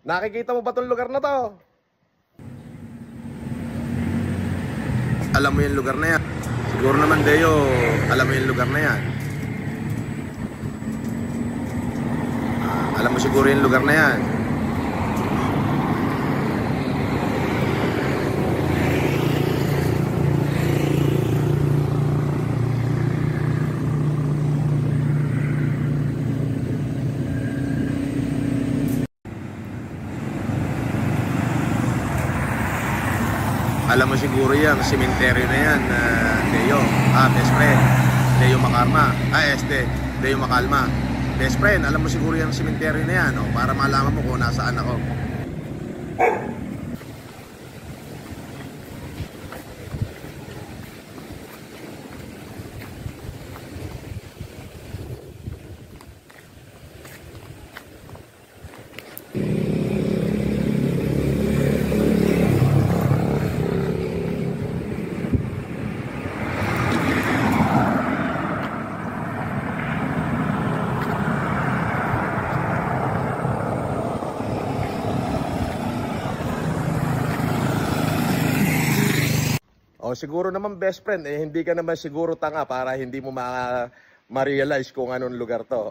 Nakikita mo ba tong lugar na to? Alam mo yung lugar na yan. Siguro naman, Deo, alam mo yung lugar na yan. Alam mo siguro yung lugar na yan. Alam mo siguro yan, sementeryo na yan, Deo. Best friend. Deo Makarma. Deo Makalma. Best friend, alam mo siguro yung sementeryo na yan, para malaman mo kung nasaan ako. O siguro naman best friend, hindi ka naman siguro tanga para hindi mo ma-realize kung anong lugar to.